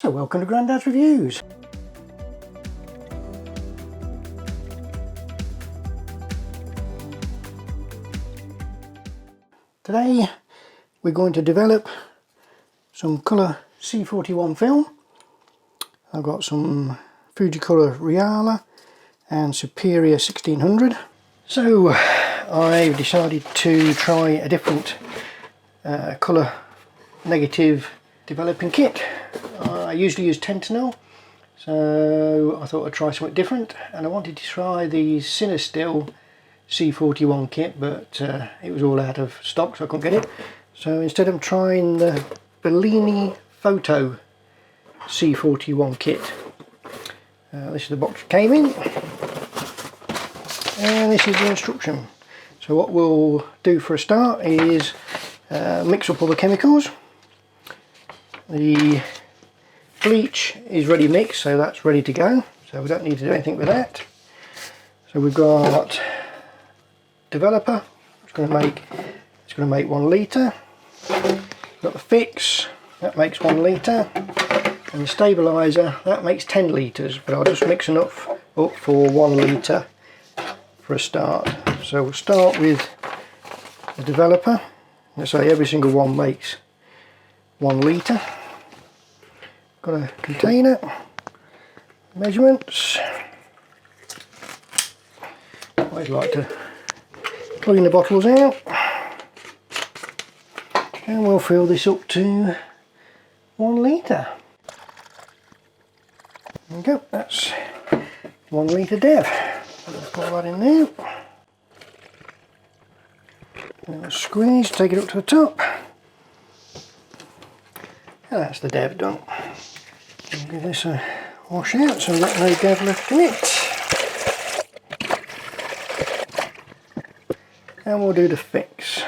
So welcome to Grandad's Reviews. Today we're going to develop some colour C41 film. I've got some Fujicolor Reala and Superior 1600. So I've decided to try a different colour negative developing kit. I usually use Tentanil, so I thought I'd try something different, and I wanted to try the Cinestill C41 kit, but it was all out of stock, so I couldn't get it. So instead I'm trying the Bellini Photo C41 kit. This is the box it came in, and this is the instruction. So what we'll do for a start is mix up all the chemicals. The bleach is ready mixed, so that's ready to go, so we don't need to do anything with that. So we've got developer, it's going to make 1 litre. We've got the fix, that makes 1 litre, and the stabiliser, that makes 10 litres, but I'll just mix enough up for 1 litre for a start. So we'll start with the developer. Let's say every single one makes 1 litre. Got a container, measurements. Always like to clean the bottles out, and we'll fill this up to 1 litre. There we go, that's 1 litre dev. Let's pour that in there. And squeeze, take it up to the top. And that's the dev done. I'll give this a wash out so we've got no dev left in it. And we'll do the fix.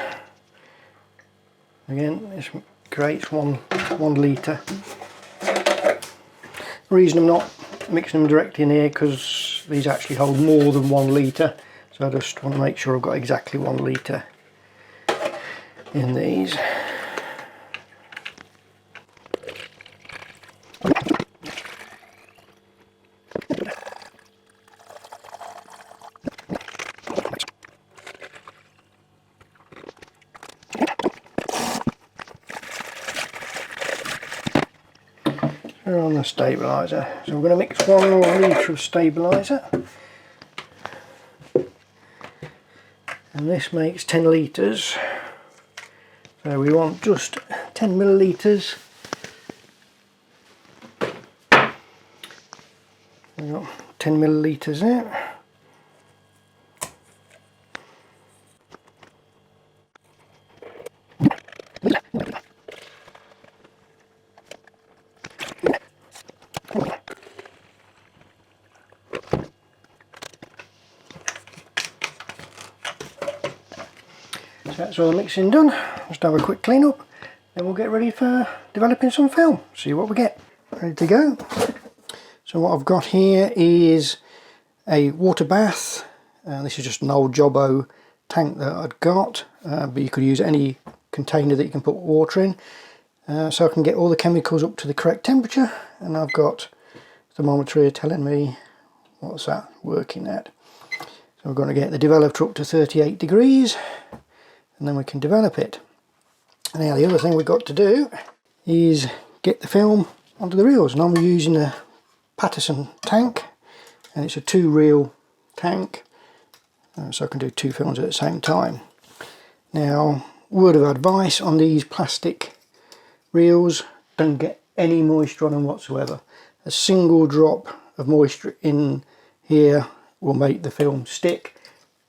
Again, this creates 1 litre. The reason I'm not mixing them directly in here because these actually hold more than 1 litre. So I just want to make sure I've got exactly 1 litre in these. We're on the stabiliser, so we're going to mix 1 litre of stabiliser, and this makes 10 litres, so we want just 10 millilitres. We've got 10 millilitres there. So that's all the mixing done. Just have a quick clean up, then we'll get ready for developing some film. See what we get. Ready to go. So what I've got here is a water bath. This is just an old Jobbo tank that I'd got, but you could use any container that you can put water in. So I can get all the chemicals up to the correct temperature, and I've got a thermometer here telling me what's that working at. So we're going to get the developer up to 38 degrees, and then we can develop it. Now the other thing we've got to do is get the film onto the reels, and I'm using a Paterson tank, and it's a 2 reel tank, so I can do 2 films at the same time. Now, word of advice on these plastic reels, don't get any moisture on them whatsoever. A single drop of moisture in here will make the film stick,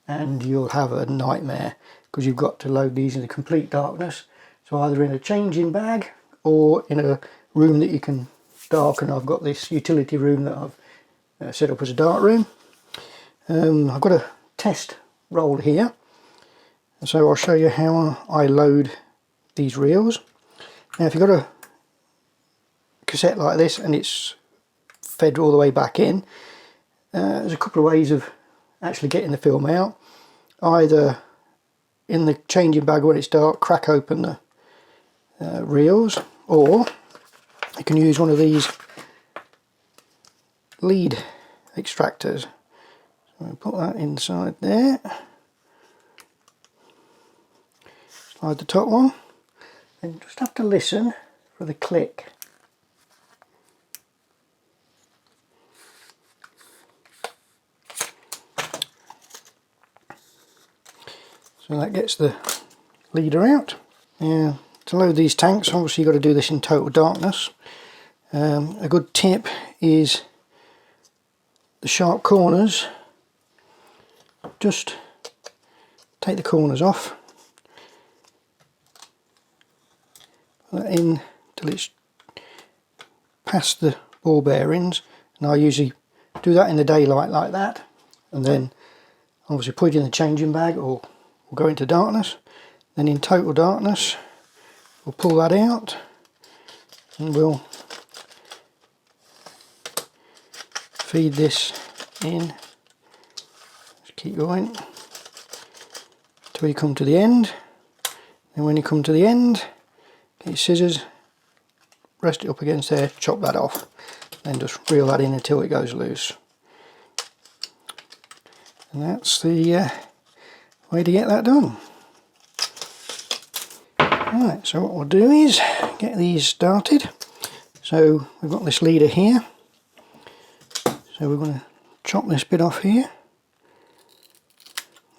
and you'll have a nightmare because you've got to load these in a complete darkness. So either in a changing bag or in a room that you can darken. I've got this utility room that I've set up as a dark room. I've got a test roll here, so I'll show you how I load these reels. Now if you've got a cassette like this and it's fed all the way back in, there's a couple of ways of actually getting the film out. Either in the changing bag when it's dark, crack open the reels, or you can use one of these lead extractors. So we'll put that inside there. Slide the top one, and just have to listen for the click. So that gets the leader out. Now, to load these tanks, obviously you've got to do this in total darkness. A good tip is the sharp corners, just take the corners off, put that in till it's past the ball bearings, and I usually do that in the daylight like that, and then obviously put it in the changing bag or we'll go into darkness. Then in total darkness we'll pull that out and we'll feed this in. Just keep going till you come to the end. And when you come to the end, get your scissors, rest it up against there, chop that off, then just reel that in until it goes loose. And that's the way to get that done. Right, so what we'll do is get these started. So we've got this leader here, so we're going to chop this bit off here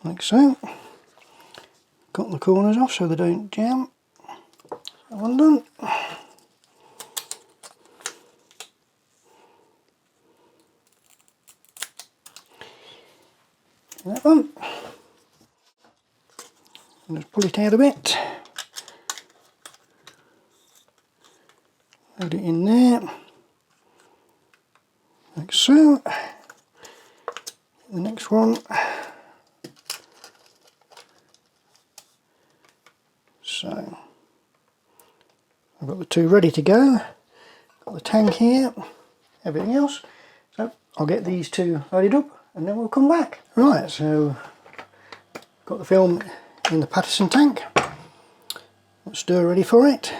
like so. Cut the corners off so they don't jam. That one done. That one. And just pull it out a bit. Load it in there. Like so. The next one. So I've got the two ready to go. Got the tank here, everything else. So I'll get these two loaded up and then we'll come back. Right, so got the film in the Paterson tank. Got stir ready for it.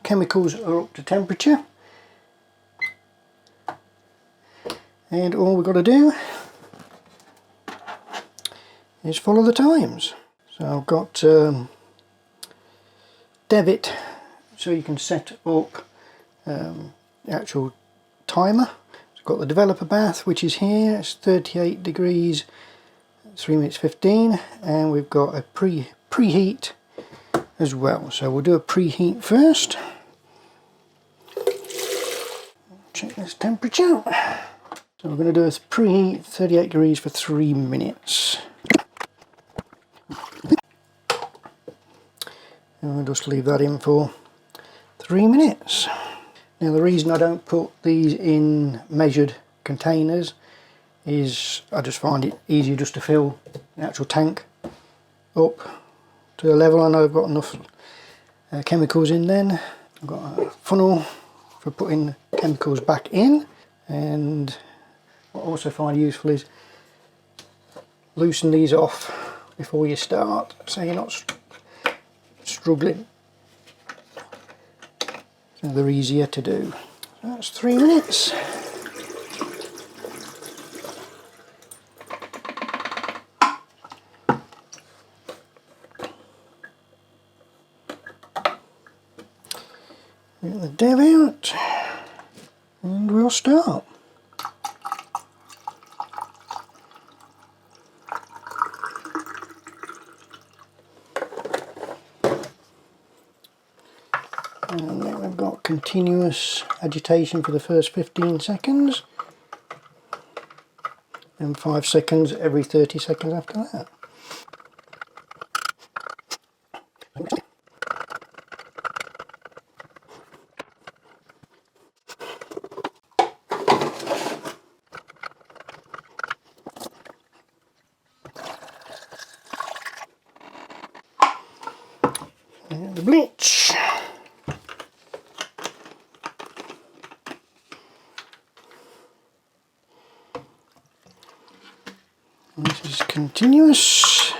Chemicals are up to temperature. And all we've got to do is follow the times. So I've got Debit, so you can set up the actual timer. I've got the developer bath, which is here. It's 38 degrees, 3 minutes 15, and we've got a preheat as well. So we'll do a preheat first. Check this temperature. So we're going to do a preheat 38 degrees for 3 minutes. And we'll just leave that in for 3 minutes. Now the reason I don't put these in measured containers is I just find it easier just to fill the actual tank up to a level. I know I've got enough chemicals in then. I've got a funnel for putting chemicals back in, and what I also find useful is loosen these off before you start so you're not struggling. So they're easier to do. So that's 3 minutes. Get the dev out and we'll start. And then we've got continuous agitation for the first 15 seconds and 5 seconds every 30 seconds after that. And the bleach. And this is continuous.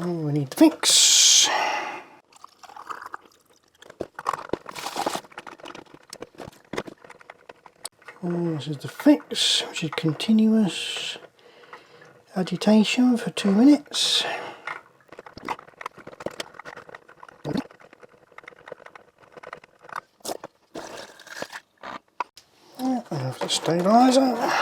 And we need the fix. And this is the fix, which is continuous agitation for 2 minutes. And have the stabiliser.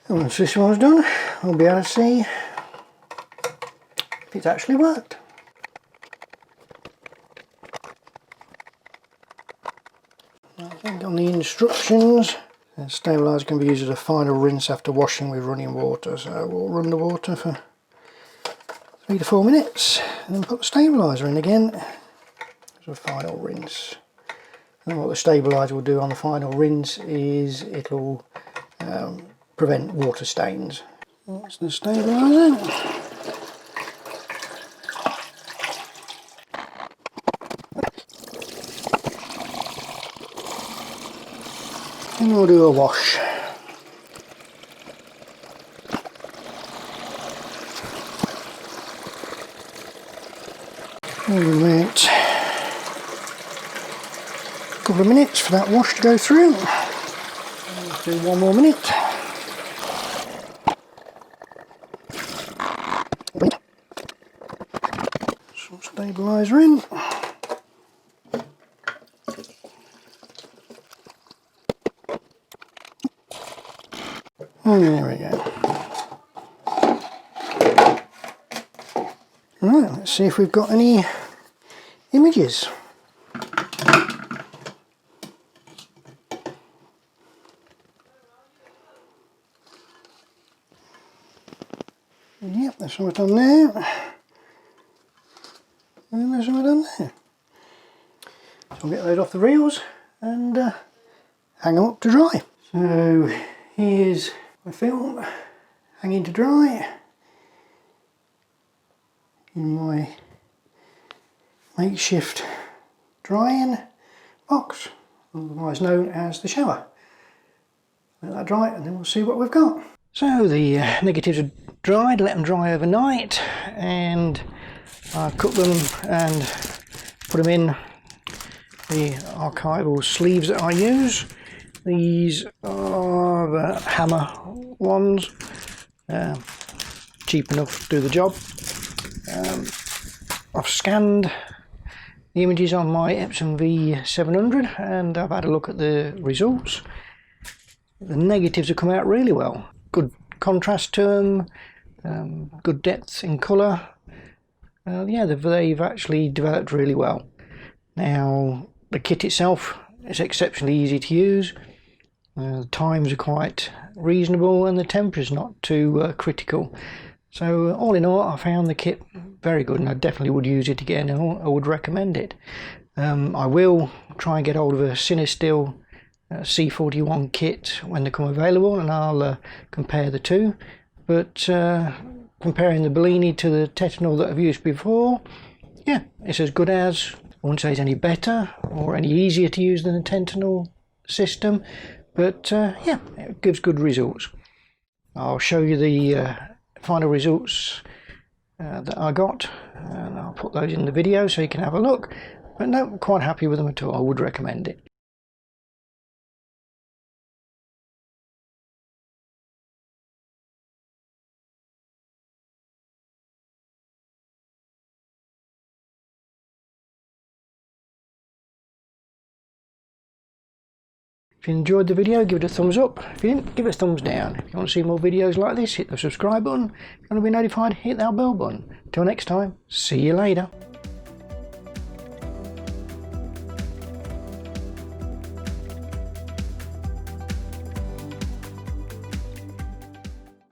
And once this one's done, we'll be able to see if it's actually worked. I think on the instructions, the stabiliser can be used as a final rinse after washing with running water. So we'll run the water for 3 to 4 minutes and then put the stabiliser in again as a final rinse. And what the stabiliser will do on the final rinse is it'll prevent water stains. That's the stabiliser. And we'll do a wash. We'll wait a couple of minutes for that wash to go through. Let's do 1 more minute. Some stabiliser in. And there we go. Right, let's see if we've got any images. Yep, there's something done there. And there's something done there. So we'll get those off the reels and hang them up to dry. So here's my film hanging to dry in my makeshift drying box, otherwise known as the shower. Let that dry and then we'll see what we've got. So the negatives are dried, let them dry overnight, and I cut them and put them in the archival sleeves that I use. These are the hammer ones, cheap enough to do the job. I've scanned the images on my Epson V700 and I've had a look at the results. The negatives have come out really well. Good contrast to them, good depth in colour. Yeah, they've actually developed really well. Now, the kit itself is exceptionally easy to use. The times are quite reasonable and the temperature is not too critical. So all in all, I found the kit very good and I definitely would use it again and I would recommend it. I will try and get hold of a Cinestill C41 kit when they come available and I'll compare the two. But comparing the Bellini to the Tetanol that I've used before, yeah, it's as good as. I wouldn't say it's any better or any easier to use than the Tetanol system, but yeah, it gives good results. I'll show you the final results that I got and I'll put those in the video so you can have a look. But no, I'm quite happy with them at all. I would recommend it. If you enjoyed the video, give it a thumbs up. If you didn't, give it a thumbs down. If you want to see more videos like this, hit the subscribe button. If you want to be notified, hit that bell button. Till next time, see you later.